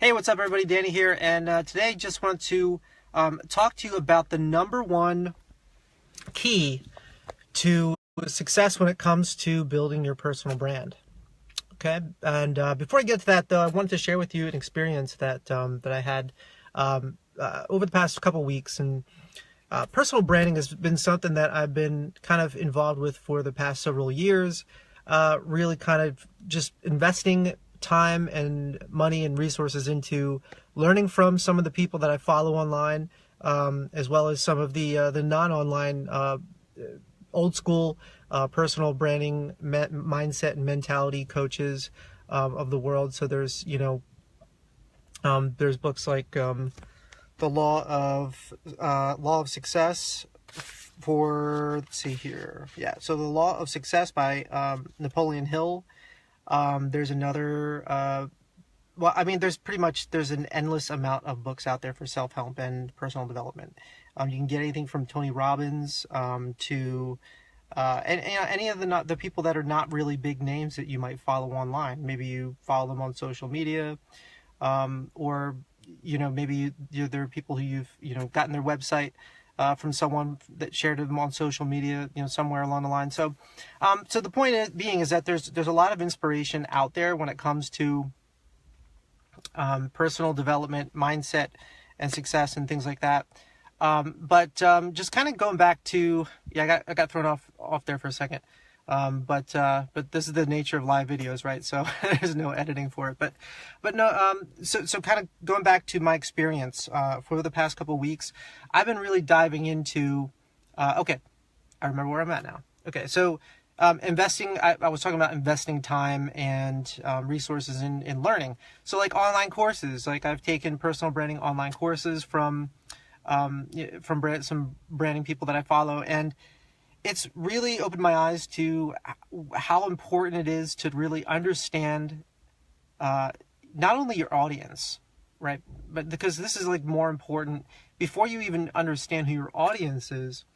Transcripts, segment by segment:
Hey, what's up everybody? Danny here, and today just want to talk to you about the number one key to success when it comes to building your personal brand. Okay, and before I get to that though, I wanted to share with you an experience that I had over the past couple weeks. And personal branding has been something that I've been kind of involved with for the past several years, really kind of just investing time and money and resources into learning from some of the people that I follow online, as well as some of the non-online old school personal branding mindset and mentality coaches of the world. So there's there's books like the Law of Success for, let's see here, so the Law of Success by Napoleon Hill. There's another, there's an endless amount of books out there for self-help and personal development. You can get anything from Tony Robbins to any of the people that are not really big names that you might follow online. Maybe you follow them on social media, or maybe there are people who you've gotten their website from someone that shared them on social media, somewhere along the line. So the point is that there's a lot of inspiration out there when it comes to personal development, mindset, and success, and things like that. But just kind of going back to, I got thrown off there for a second. But this is the nature of live videos, right? So there's no editing for it. But no. So kind of going back to my experience for the past couple of weeks, I've been really diving into. Okay, I remember where I'm at now. Okay, so investing. I was talking about investing time and resources in learning. So like online courses. Like I've taken personal branding online courses from some branding people that I follow, and it's really opened my eyes to how important it is to really understand not only your audience, right? But because this is like more important, before you even understand who your audience is,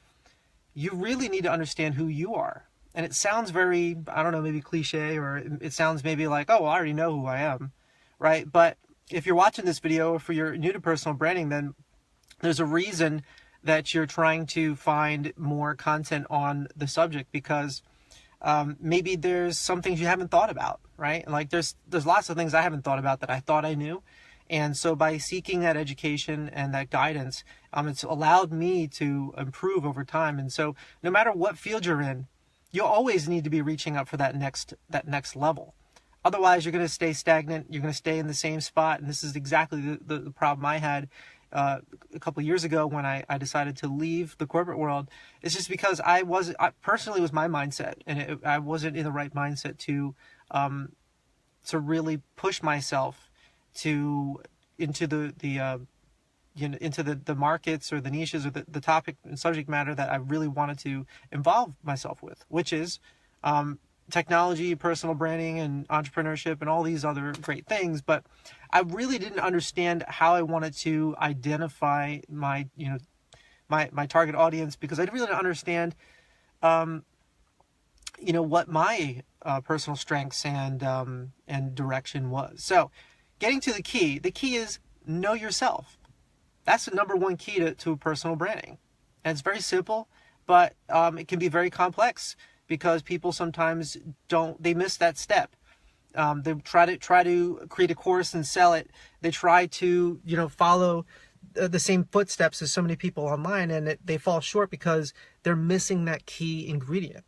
you really need to understand who you are. And it sounds very, I don't know, maybe cliche, or it sounds maybe like, oh, well, I already know who I am, right? But if you're watching this video, if you're new to personal branding, then there's a reason that you're trying to find more content on the subject, because maybe there's some things you haven't thought about, right? Like there's lots of things I haven't thought about that I thought I knew. And so by seeking that education and that guidance, it's allowed me to improve over time. And so no matter what field you're in, you'll always need to be reaching up for that next level. Otherwise, you're going to stay stagnant. You're going to stay in the same spot. And this is exactly the problem I had a couple of years ago when I decided to leave the corporate world. It's just because I personally was my mindset, and I wasn't in the right mindset to really push myself into the markets or the niches or the topic and subject matter that I really wanted to involve myself with, which is technology, personal branding, and entrepreneurship, and all these other great things. But I really didn't understand how I wanted to identify my target audience, because I really didn't understand what my personal strengths and direction was. So getting to the key is know yourself. That's the number one key to personal branding. And it's very simple, but it can be very complex, because people sometimes they miss that step. They try to create a course and sell it. They try to follow the same footsteps as so many people online, and they fall short because they're missing that key ingredient.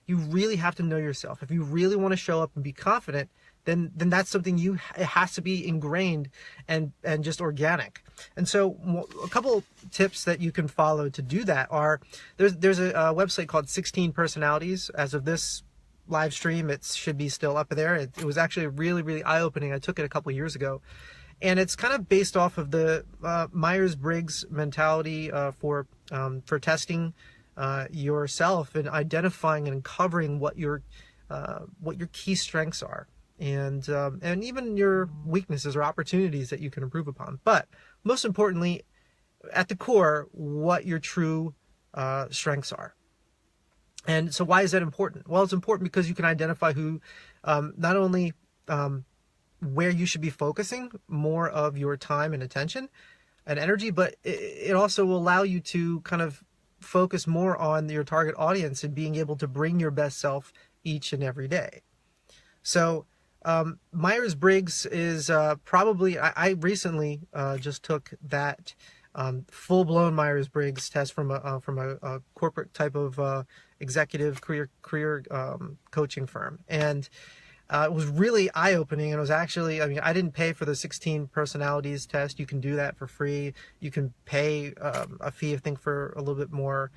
You really have to know yourself. If you really want to show up and be confident, then that's something it has to be ingrained and just organic. And so a couple tips that you can follow to do that are, there's a website called 16 Personalities. As of this live stream, it should be still up there. It was actually really, really eye-opening. I took it a couple years ago, and it's kind of based off of the Myers-Briggs mentality for testing yourself and identifying and uncovering what your key strengths are, and even your weaknesses or opportunities that you can improve upon. But most importantly, at the core, what your true strengths are. And so why is that important? Well, it's important because you can identify who not only where you should be focusing more of your time and attention and energy, but it also will allow you to kind of focus more on your target audience and being able to bring your best self each and every day. So Myers-Briggs is probably, I recently just took that full-blown Myers-Briggs test from a corporate type of executive career coaching firm, and it was really eye-opening. And it was actually, I mean, I didn't pay for the 16 personalities test. You can do that for free. You can pay a fee, I think, for a little bit more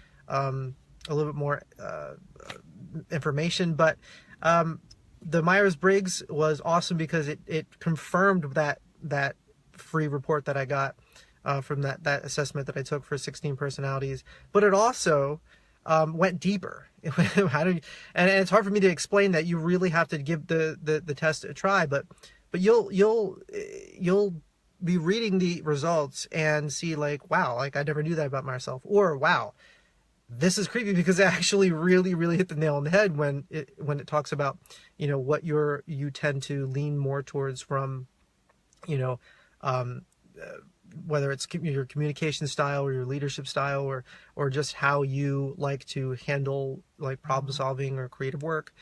information. But the Myers-Briggs was awesome because it confirmed that free report that I got from that assessment that I took for 16 personalities. But it also went deeper. And it's hard for me to explain that. You really have to give the test a try, but you'll be reading the results and see like, wow, like I never knew that about myself, or wow, this is creepy, because it actually really hit the nail on the head when it talks about, you know, what you tend to lean more towards from, you know, whether it's your communication style or your leadership style, or just how you like to handle like problem solving or creative work.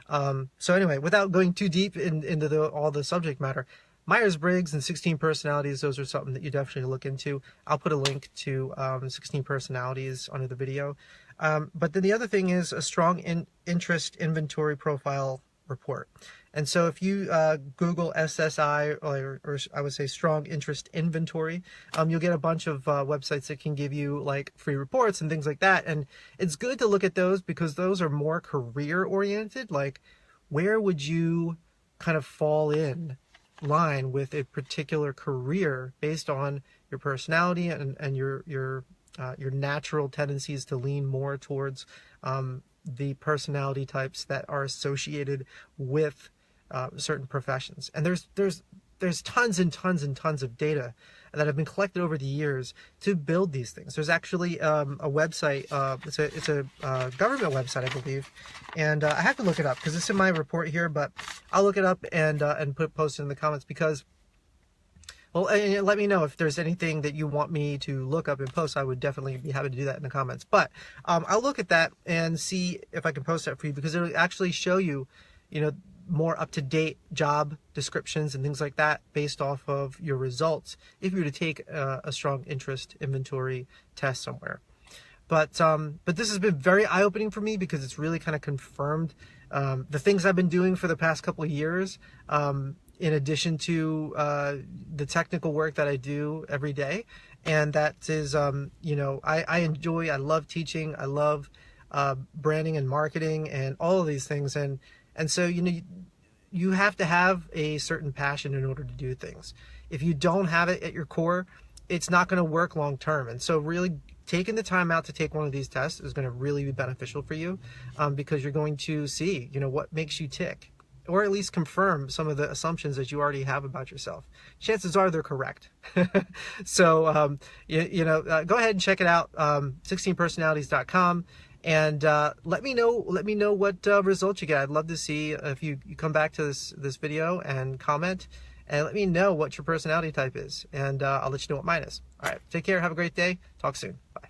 So anyway, without going too deep into all the subject matter, Myers-Briggs and 16 personalities, those are something that you definitely look into. I'll put a link to 16 personalities under the video. But then the other thing is a strong interest inventory profile report. And so if you Google SSI, or I would say strong interest inventory, you'll get a bunch of websites that can give you like free reports and things like that. And it's good to look at those because those are more career oriented. Like, where would you kind of fall in line with a particular career based on your personality and your natural tendencies to lean more towards the personality types that are associated with certain professions. And there's tons and tons and tons of data that have been collected over the years to build these things. There's actually a website, it's a government website, I believe, and I have to look it up because it's in my report here, but I'll look it up and post it in the comments, because, well, and let me know if there's anything that you want me to look up and post. I would definitely be happy to do that in the comments. But I'll look at that and see if I can post that for you, because it'll actually show you, you know, more up-to-date job descriptions and things like that based off of your results if you were to take a strong interest inventory test somewhere. But this has been very eye-opening for me, because it's really kind of confirmed the things I've been doing for the past couple of years, in addition to the technical work that I do every day. And that is, you know, I love teaching, I love branding and marketing and all of these things. And so, you know, you have to have a certain passion in order to do things. If you don't have it at your core, it's not going to work long term. And so really taking the time out to take one of these tests is going to really be beneficial for you, because you're going to see, you know, what makes you tick, or at least confirm some of the assumptions that you already have about yourself. Chances are they're correct. So, you know, go ahead and check it out, 16personalities.com. And let me know what results you get. I'd love to see if you come back to this video and comment, and let me know what your personality type is, and I'll let you know what mine is. All right, take care, have a great day, talk soon, bye.